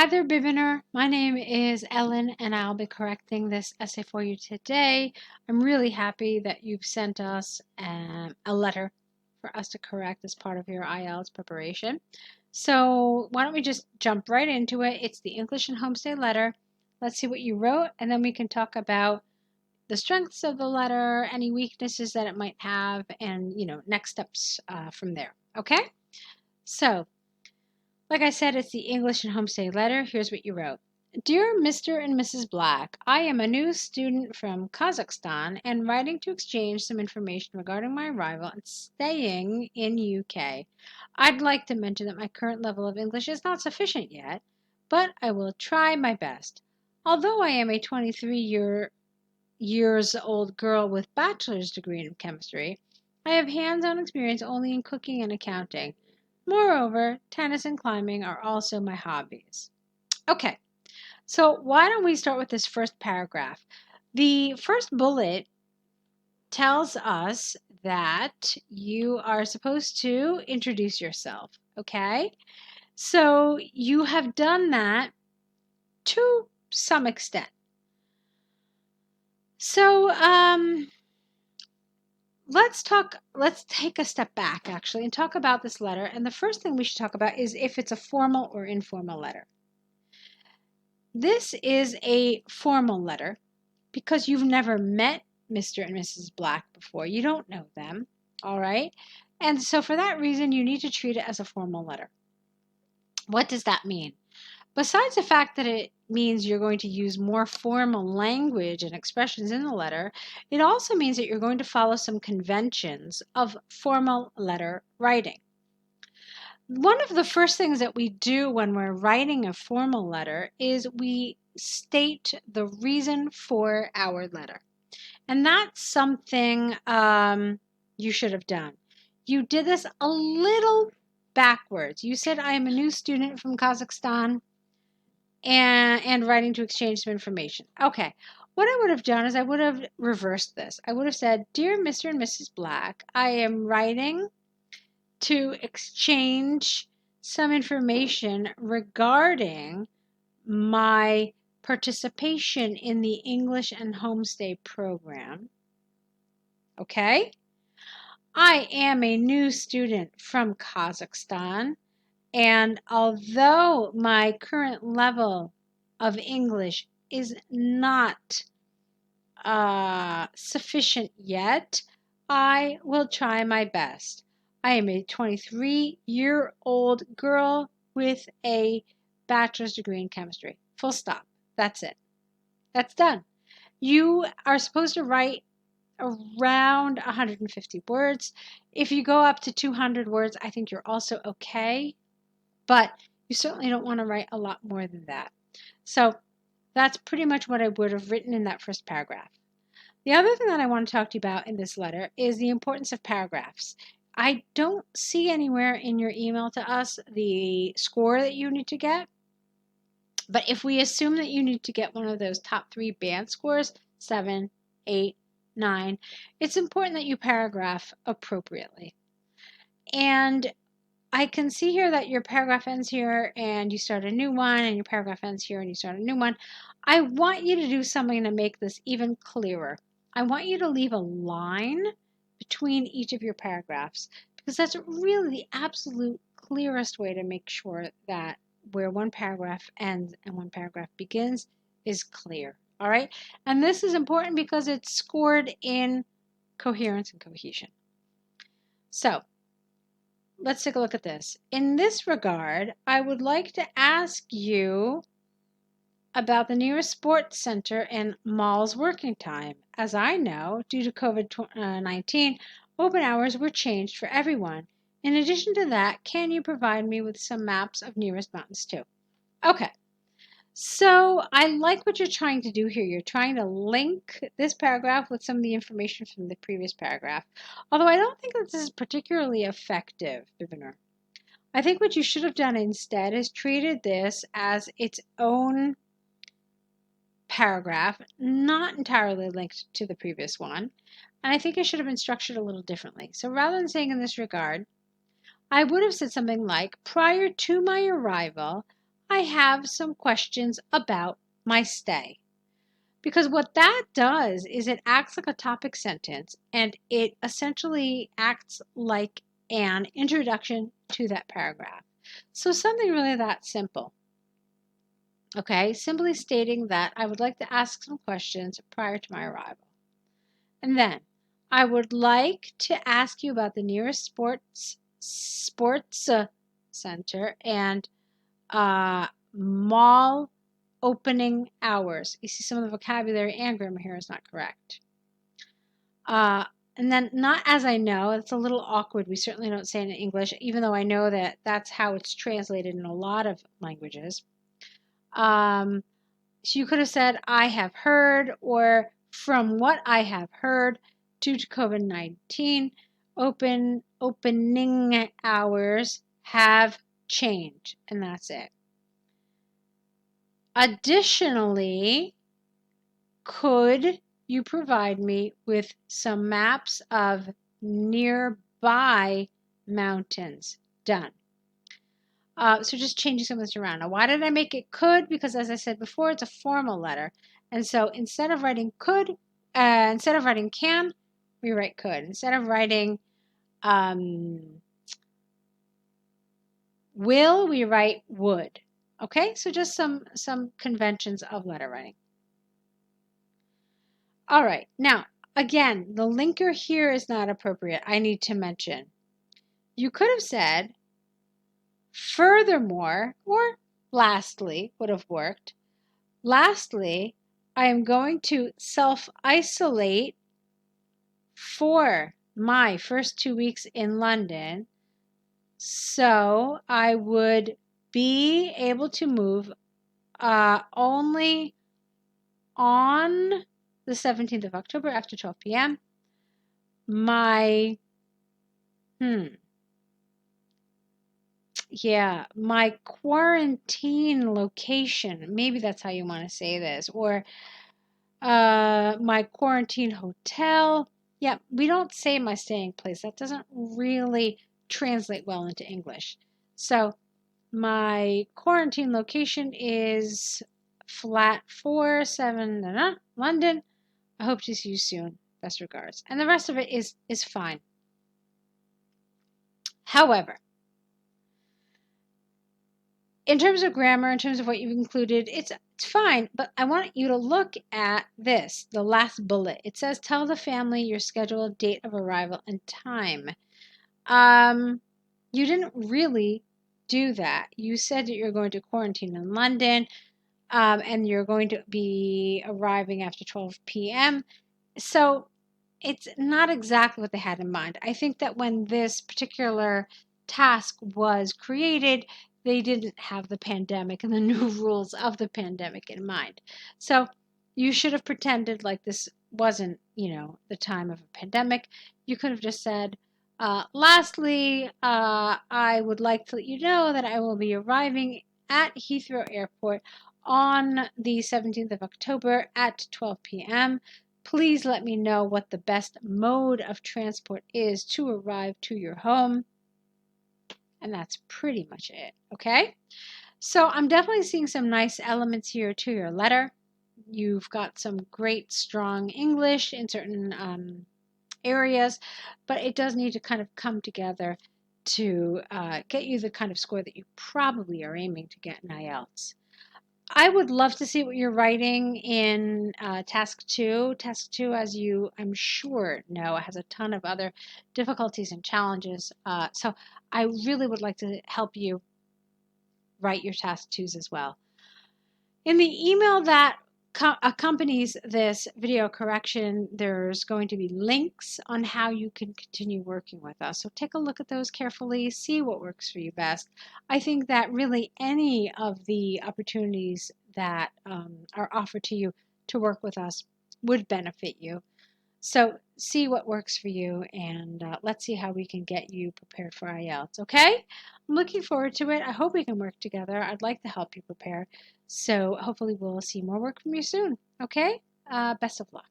Hi there, Bibinur. My name is Ellen, and I'll be correcting this essay for you today. I'm really happy that you've sent us a letter for us to correct as part of your IELTS preparation. So why don't we just jump right into it? It's the English and Homestay letter. Let's see what you wrote, and then we can talk about the strengths of the letter, any weaknesses that it might have, and next steps from there. Okay? So, like I said, it's the English and Homestay letter. Here's what you wrote. Dear Mr. and Mrs. Black, I am a new student from Kazakhstan and writing to exchange some information regarding my arrival and staying in UK. I'd like to mention that my current level of English is not sufficient yet, but I will try my best. Although I am a 23 years old girl with bachelor's degree in chemistry, I have hands-on experience only in cooking and accounting. Moreover, tennis and climbing are also my hobbies. Okay, so why don't we start with this first paragraph? The first bullet tells us that you are supposed to introduce yourself, okay? So you have done that to some extent. So, let's take a step back actually and talk about this letter. And the first thing we should talk about is if it's a formal or informal letter. This is a formal letter because you've never met Mr. and Mrs. Black before. You don't know them, all right? And so for that reason, you need to treat it as a formal letter. What does that mean? Besides the fact that it means you're going to use more formal language and expressions in the letter, it also means that you're going to follow some conventions of formal letter writing. One of the first things that we do when we're writing a formal letter is we state the reason for our letter. And that's something you should have done. You did this a little backwards. You said, I am a new student from Kazakhstan and writing to exchange some information. Okay, what I would have done is I would have reversed this. I would have said, Dear Mr. and Mrs. Black, I am writing to exchange some information regarding my participation in the English and Homestay program. Okay? I am a new student from Kazakhstan, and although my current level of English is not sufficient yet, I will try my best. I am a 23-year-old girl with a bachelor's degree in chemistry. Full stop. That's it. That's done. You are supposed to write around 150 words. If you go up to 200 words, I think you're also okay, but you certainly don't want to write a lot more than that. So that's pretty much what I would have written in that first paragraph. The other thing that I want to talk to you about in this letter is the importance of paragraphs. I don't see anywhere in your email to us the score that you need to get, but if we assume that you need to get one of those top 3 band scores, 7, 8, 9, it's important that you paragraph appropriately. And I can see here that your paragraph ends here and you start a new one, and your paragraph ends here and you start a new one. I want you to do something to make this even clearer. I want you to leave a line between each of your paragraphs, because that's really the absolute clearest way to make sure that where one paragraph ends and one paragraph begins is clear. All right? And this is important because it's scored in coherence and cohesion. So, let's take a look at this. In this regard, I would like to ask you about the nearest sports center and mall's working time. As I know, due to COVID-19, open hours were changed for everyone. In addition to that, can you provide me with some maps of nearest mountains too? Okay. So I like what you're trying to do here. You're trying to link this paragraph with some of the information from the previous paragraph. Although I don't think that this is particularly effective, Bibinur. I think what you should have done instead is treated this as its own paragraph, not entirely linked to the previous one. And I think it should have been structured a little differently. So rather than saying in this regard, I would have said something like, prior to my arrival, I have some questions about my stay. Because what that does is it acts like a topic sentence and it essentially acts like an introduction to that paragraph. So something really that simple. Okay, simply stating that I would like to ask some questions prior to my arrival. And then I would like to ask you about the nearest sports center and mall opening hours. You see some of the vocabulary and grammar here is not correct. And then not as I know, it's a little awkward. We certainly don't say it in English, even though I know that that's how it's translated in a lot of languages. So you could have said, I have heard, or from what I have heard, due to COVID-19, opening hours have changed, and that's it. Additionally, could you provide me with some maps of nearby mountains? Done. So just changing some of this around. Now, why did I make it could? Because as I said before, it's a formal letter. And so instead of writing could, instead of writing can, we write could. Instead of writing will, we write would. Okay, so just some conventions of letter writing. All right, now, again, the linker here is not appropriate. I need to mention. You could have said, furthermore, or lastly would have worked. Lastly, I am going to self-isolate for my first 2 weeks in London, so I would be able to move only on the 17th of October after 12 p.m. My my quarantine location, maybe that's how you want to say this, or my quarantine hotel. Yeah, we don't say my staying place. That doesn't really translate well into English. So my quarantine location is flat 47 London. I hope to see you soon. Best regards. And the rest of it is fine. However, in terms of grammar, in terms of what you've included, it's fine, but I want you to look at this, the last bullet. It says, tell the family your scheduled date of arrival and time. You didn't really do that. You said that you're going to quarantine in London, and you're going to be arriving after 12 p.m. So it's not exactly what they had in mind. I think that when this particular task was created, they didn't have the pandemic and the new rules of the pandemic in mind. So you should have pretended like this wasn't, the time of a pandemic. You could have just said, lastly, I would like to let you know that I will be arriving at Heathrow Airport on the 17th of October at 12 p.m. Please let me know what the best mode of transport is to arrive to your home. And that's pretty much it, okay? So I'm definitely seeing some nice elements here to your letter. You've got some great, strong English in certain areas, but it does need to kind of come together to get you the kind of score that you probably are aiming to get in IELTS. I would love to see what you're writing in task 2. Task 2, as you, I'm sure, know, has a ton of other difficulties and challenges. So I really would like to help you write your task 2s as well. In the email that accompanies this video correction, there's going to be links on how you can continue working with us. So take a look at those carefully, see what works for you best. I think that really any of the opportunities that are offered to you to work with us would benefit you. So see what works for you, and let's see how we can get you prepared for IELTS, okay? I'm looking forward to it. I hope we can work together. I'd like to help you prepare. So hopefully we'll see more work from you soon, okay? Best of luck.